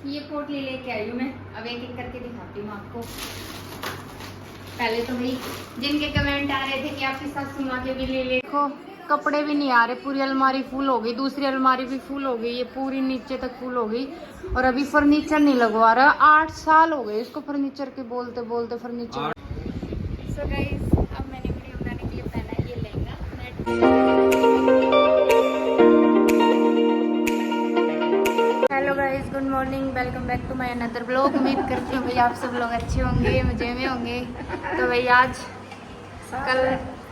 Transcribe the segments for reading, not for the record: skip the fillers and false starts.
ये पोटली लेके आई हूँ मैं। अब एक एक करके दिखाती हूँ आपको। पहले तो भाई जिनके कमेंट आ रहे थे कि आपकी सासू माँ के भी ले देखो, कपड़े भी नहीं आ रहे, पूरी अलमारी फुल हो गई, दूसरी अलमारी भी फुल हो गई, ये पूरी नीचे तक फुल हो गई। और अभी फर्नीचर नहीं लगवा रहा। 8 साल हो गए इसको फर्नीचर के बोलते बोलते फर्नीचर। सो गाइस, अब मैंने वीडियो बनाने के लिए पहना है ये लहंगा। Hello guys, good morning, welcome back to my another blog. उम्मीद करती हूँ भाई आप सब लोग अच्छे होंगे, मजे में होंगे। तो भाई आज कल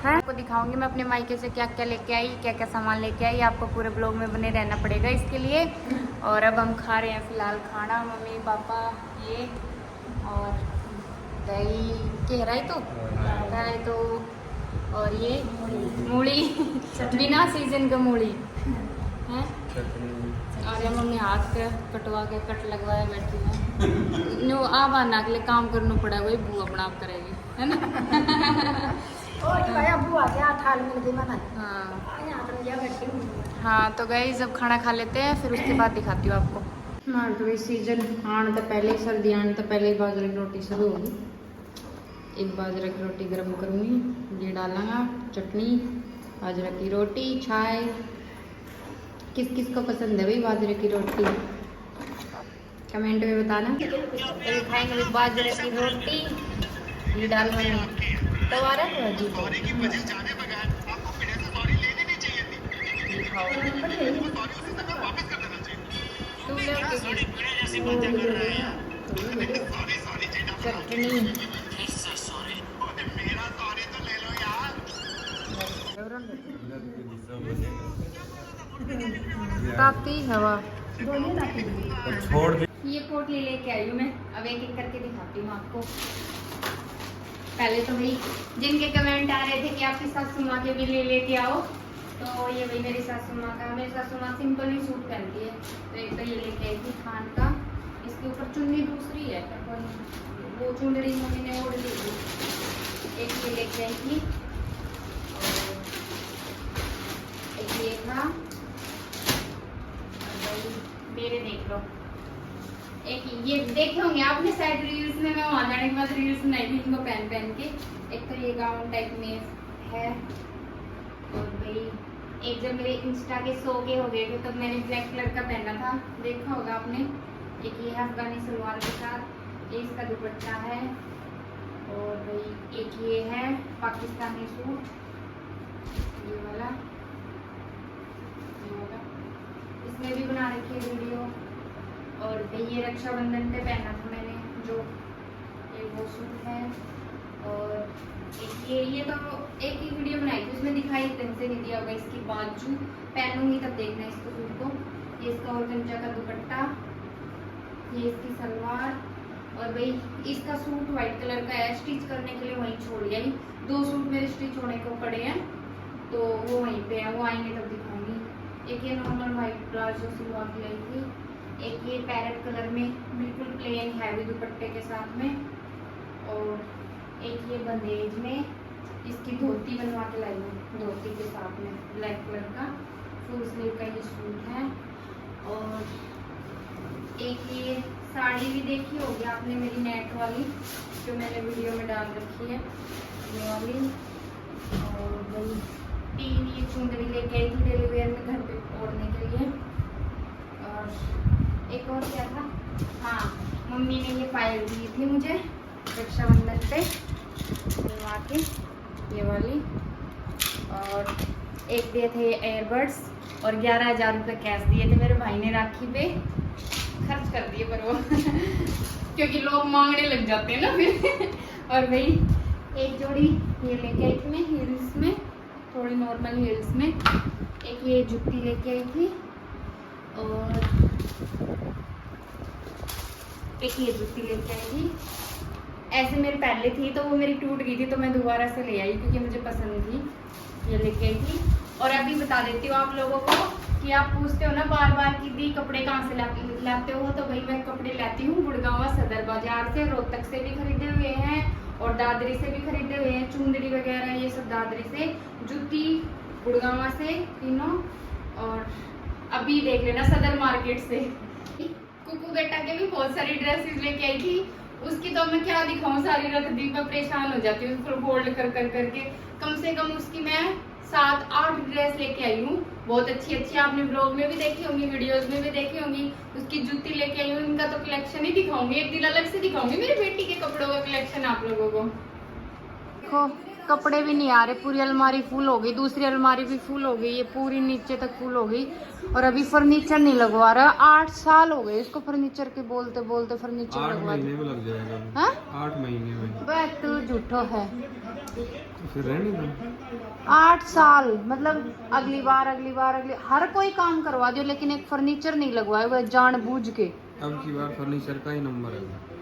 है आपको दिखाऊंगी मैं अपने मायके से क्या क्या लेके आई, क्या क्या सामान लेके आई। आपको पूरे ब्लॉग में बने रहना पड़ेगा इसके लिए। और अब हम खा रहे हैं फिलहाल खाना, मम्मी पापा ये, और दही कह रहा है तो और ये मूली बिना सीजन का मूली है। और ये मम्मी हाथ पे कटवा के कट लगवाए बैठी है। नो आप आना के लिए काम करना पड़ा, वही बू अपना आप करेगी, है ना। हाँ तो गाइस अब खाना खा लेते हैं, फिर उसके बाद दिखाती हूँ आपको। हाँ तो सीजन आने तो पहले, सर्दी आने तो पहले ही बाजरे की रोटी शुरू होगी। एक बाजरा की रोटी गर्म करूँगी, ये डालूंगा चटनी, बाजरा की रोटी, चाय। किस किस को पसंद है भाई बाजरे की रोटी, कमेंट में बताना। तो खाएंगे बाजरे की रोटी, ये डालूंगा दोबारा भाजी को। चटनी ताती हवा छोड़ दे। ये पोटली लेके आई हूँ मैं। अब एक एक करके दिखाती हूँ आपको। पहले तो भाई जिनके कमेंट आ रहे थे कि आपकी सासू माँ के भी ले लेके आओ, तो ये भाई मेरी सासू माँ का। मेरी सासू माँ सिंपल ही सूट पहनती है, तो एक तो ये लेके आई थी खान का। इसके ऊपर चुन्नी दूसरी है, वो चुनरी मम्मी ने ओढ़ ली थी। एक ये लेके आई थी, एक ये था, मेरे देख लो। एक ये देखे होंगे आपने शायद रील्स में, मैं वहाँ जाने के बाद रील्स बनाई थी इनको पहन पहन के। एक तो ये गाउन टाइप में है। और भाई एक जब मेरे इंस्टा के 100 के हो गए थे तब मैंने ब्लैक कलर का पहना था, देखा होगा आपने। एक ये है अफगानी सलवार के साथ, ये इसका दुपट्टा है। और भाई एक ये है पाकिस्तानी सूट, ये वाला इसमें भी बना रखी है वीडियो। और ये रक्षाबंधन पे पहना था मैंने, जो ये वो सूट है। और एक ये तो एक ही वीडियो बनाई थी, उसमें दिखाई ढंग से नहीं दिया होगा। इसकी बाजू पहनूंगी तब देखना इसको सूट को। ये इसका और कंचा का दुपट्टा, ये इसकी सलवार। और भाई इसका सूट व्हाइट कलर का है, स्टिच करने के लिए वहीं छोड़ दिया। 2 सूट मेरे स्टिच होने को पड़े हैं, तो वो वहीं पे है, वो आएंगे तब दिखाऊंगी। एक ये नॉर्मल व्हाइट प्लाजो सिलवा के लाई थी। एक ये पैरेट कलर में बिल्कुल प्लेन हैवी दुपट्टे के साथ में। और एक ये बंदेज में इसकी धोती बनवा के लाई हूँ, धोती के साथ में ब्लैक कलर का फुल स्लीव का ये सूट है। और एक ये साड़ी भी देखी होगी आपने मेरी नेट वाली, जो मैंने वीडियो में डाल रखी है, ये वाली। और भाई 3 ये चुंदरी लेके आई थी डेली वेयर में घर पे ओढ़ने के लिए। और एक और क्या था, हाँ मम्मी ने ये पायल दी थी मुझे रक्षाबंधन पे बनवा के, ये वाली। और एक दिए थे एयरबड्स, और 11,000 रुपये कैश दिए थे मेरे भाई ने राखी पे, खर्च कर दिए पर वो क्योंकि लोग मांगने लग जाते हैं ना फिर। और भाई एक जोड़ी ये लेके आई थी मैं हील्स में, थोड़ी नॉर्मल हील्स में। एक ये जुत्ती लेके आई थी, और एक ये जुत्ती लेके आई थी। ऐसे मेरे पहले थी तो वो मेरी टूट गई थी, तो मैं दोबारा से ले आई क्योंकि मुझे पसंद थी, ये लेके आई थी। और अभी बता देती हूँ आप लोगों को कि आप पूछते हो ना बार बार कि दी कपड़े कहाँ से लाते हो, तो भाई मैं कपड़े लाती हूँ गुड़गांव सदर बाजार से, रोहतक से भी खरीदे हुए हैं और दादरी से भी खरीदे हुए हैं। चुंदरी वगैरह ये सब दादरी से, जूती गुड़गांव से तीनों। और अभी देख लेना सदर मार्केट से। कुकू बेटा के भी बहुत सारी ड्रेसेस लेके आई थी। उसकी तो मैं क्या दिखाऊं, सारी रख दी। मैं परेशान हो जाती हूँ उसको फोल्ड कर कर करके। कम से कम उसकी मैं 7-8 ड्रेस लेके आई हूँ, बहुत अच्छी अच्छी। आपने ब्लॉग में भी देखी होंगी, वीडियोस में भी देखी होंगी। उसकी जूती लेके आई हूँ, इनका तो कलेक्शन ही दिखाऊंगी, एक दिन अलग से दिखाऊंगी मेरी बेटी के कपड़ों का कलेक्शन आप लोगों को। देखो कपड़े भी नहीं आ रहे, पूरी अलमारी फुल हो गई, दूसरी अलमारी भी फुल हो गई, ये पूरी नीचे तक फुल हो गई। और अभी फर्नीचर नहीं लगवा रहा। 8 साल हो गए इसको फर्नीचर के बोलते बोलते। फर्नीचर 8 लगवा महीने में लग जाएगा। हाँ? 8 महीने में। वह तू झूठो है। तो फिर रहने दो। 8 साल मतलब अगली बार हर कोई काम करवा दो, लेकिन एक फर्नीचर नहीं लगवाए हुआ जानबूझ के। अब की बार फर्नीचर का ही नंबर है।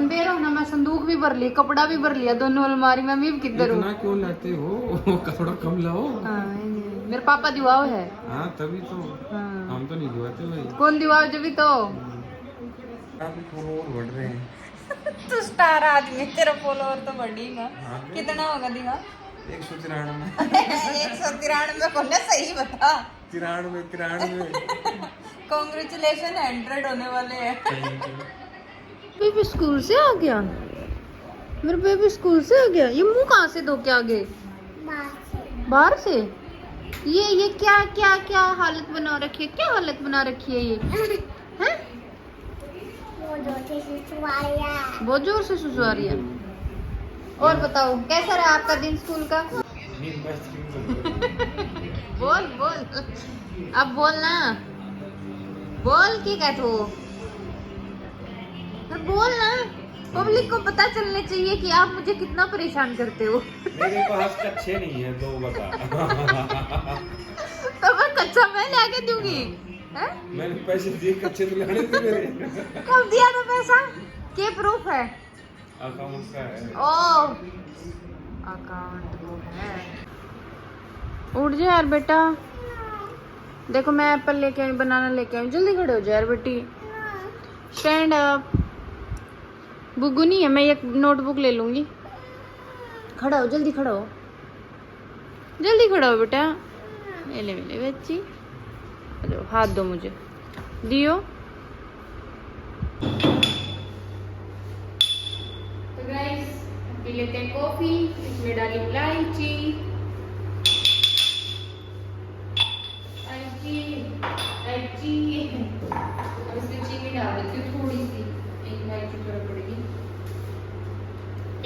बेरो ना, मैं संदूक भी भर लिया, कपड़ा भी भर लिया, दोनों अलमारी में। मैं किधर हूँ? इतना क्यों लाते हो? कपड़ा कम लाओ। हाँ, मेरे पापा दिवाओ है। हाँ तभी तो। हाँ। हम तो नहीं दिवाते भाई। कौन दिवाओ जब भी तो। काफी फॉलोअर बढ़ रहे हैं। तू स्टार आदमी, तेरा फॉलोअर तो बढ़ेगा। कितना होगा दिवा? 193। 193 कौन है? सही बता। 93। कांग्रेचुलेशन, 100 होने वाले हैं। बेबी स्कूल से आ गया, मेरे बेबी स्कूल से आ गया। ये मुंह कहाँ से धो के आ गए? बाहर से। ये क्या क्या क्या हालत बना रखी है? क्या हालत बना रखी है ये? हैं? बहुत जोर से सुसुआ रही है। और बताओ कैसा रहा आपका दिन स्कूल का? बोल बोल, अब बोल ना, बोल की कहते हो? बोल ना, पब्लिक को पता चलने चाहिए कि आप मुझे कितना परेशान करते हो। मेरे पास कच्चे नहीं है, तो बता। तो मैं कच्चा मैं लाके दूंगी। मैंने पैसे दिए, कच्चे तो लाने थे मेरे। कब दिया था पैसा? क्या प्रूफ है? अकाउंट का है। ओ अकाउंट वो है। उठ जा यार बेटा। देखो मैं एप्पल लेके आई, बनाना लेके आई, जल्दी खड़े हो जा यार बेटी। Stand up. बुग्गू नहीं है, मैं एक नोटबुक ले लूंगी। खड़ा हो, जल्दी खड़ा हो, जल्दी खड़ा हो बेटा। मेले मेले बच्ची, अरे हाथ दो मुझे, दियो। तो गाइस पी लेते हैं कॉफी। इसमें डाली इलायची, इलायची। अब इसमें चीनी डाल देती हूँ थोड़ी सी, एक इलायची थोड़ा पड़ेगी।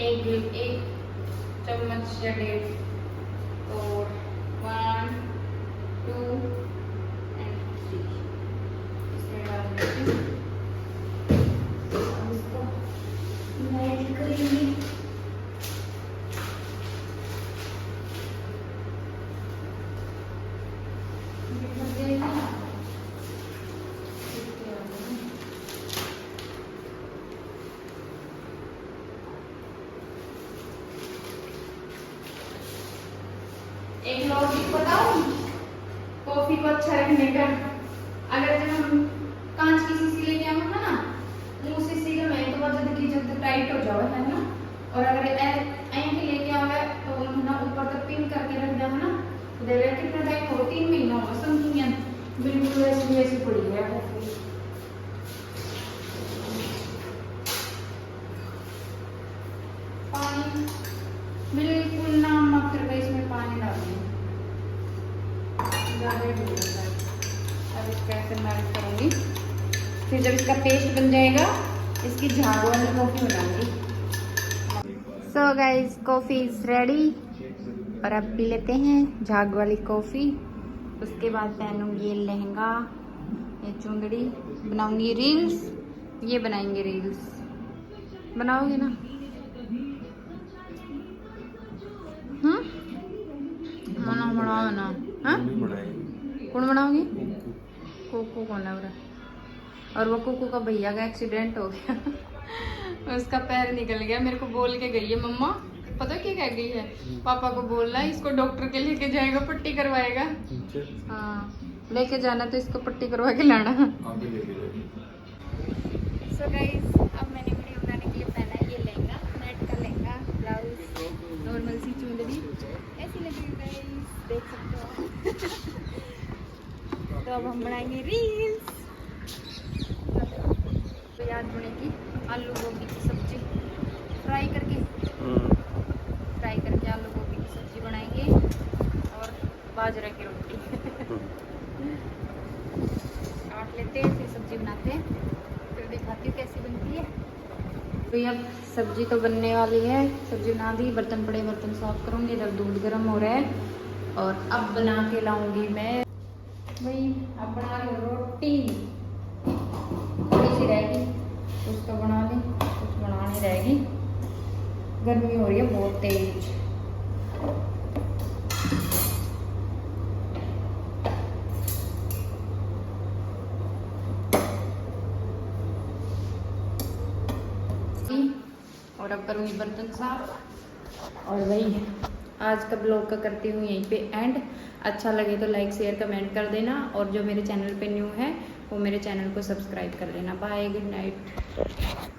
एक चम्मच या 1.5। और 1 2 and 3 इसमें डाल देती हूँ। इसको मेल्ट करेंगे। एक लॉजिक बताऊं कॉफी को अच्छा रखने का। अगर जब हम कांच की शीशी लेके आओ ना, मुंह से सीधे में तो बहुत जल्दी जल्दी टाइट हो जाओ है ना। और अगर ऐसे लेके आओ तो ना ऊपर तक पिन करके रख दो ना, तो देवे कितना टाइम हो, 3 महीना हो समथिंग। बिल्कुल ऐसी पड़ी है कॉफी। पानी बिल्कुल नाम मात्र का इसमें पानी डालना, ज़्यादा ही हो जाता है। अब इसको ऐसे मेल्ट करूँगी, फिर जब इसका पेस्ट बन जाएगा इसकी झाग वाली कॉफ़ी बनाऊंगी। So guys coffee is ready और अब पी लेते हैं झाग वाली कॉफ़ी। उसके बाद पहनूंगी ये लहंगा, ये चुंदड़ी, बनाऊंगी रील्स। ये बनाएंगे रील्स, बनाओगे ना? मना बनाओ ना। हाँ कौन बनाओगी? कोको कौन है? और वो कोको का भैया का एक्सीडेंट हो गया। उसका पैर निकल गया, मेरे को बोल के गई है मम्मा, पता क्या कह गई है? पापा को बोलना है इसको डॉक्टर के लेके जाएगा, पट्टी करवाएगा। हाँ लेके जाना तो इसको पट्टी करवा के लाना। सो गाइस अब मैंने वीडियो बनाने के लिए पहना है ये लहंगा, नेट का लहंगा, ब्लाउज, नॉर्मल सी चुंदड़ी। ऐसी लगी गाइस, देख सकते हो। तो अब हम बनाएंगे रील्स। आलू गोभी की सब्जी फ्राई करके आलू गोभी की सब्जी बनाएंगे और बाजरा की रोटी। काट लेते हैं फिर सब्जी बनाते हैं, फिर दिखाती हूँ कैसी बनती है। तो अब सब्जी तो बनने वाली है, सब्जी बना दी, बर्तन पड़े, बर्तन साफ करूँगी। इधर दूध गर्म हो रहा है और अब बना के लाऊंगी मैं। भाई अब बना रही हूँ रोटी, थोड़ी सी रहेगी कुछ तो बना ली, कुछ बनानी रहेगी। गर्मी हो रही है बहुत तेज। और अब करूँगी बर्तन साफ। और वही आज का ब्लॉग का करती हूँ यहीं पे एंड। अच्छा लगे तो लाइक शेयर कमेंट कर देना, और जो मेरे चैनल पे न्यू है वो मेरे चैनल को सब्सक्राइब कर लेना। Bye, good night.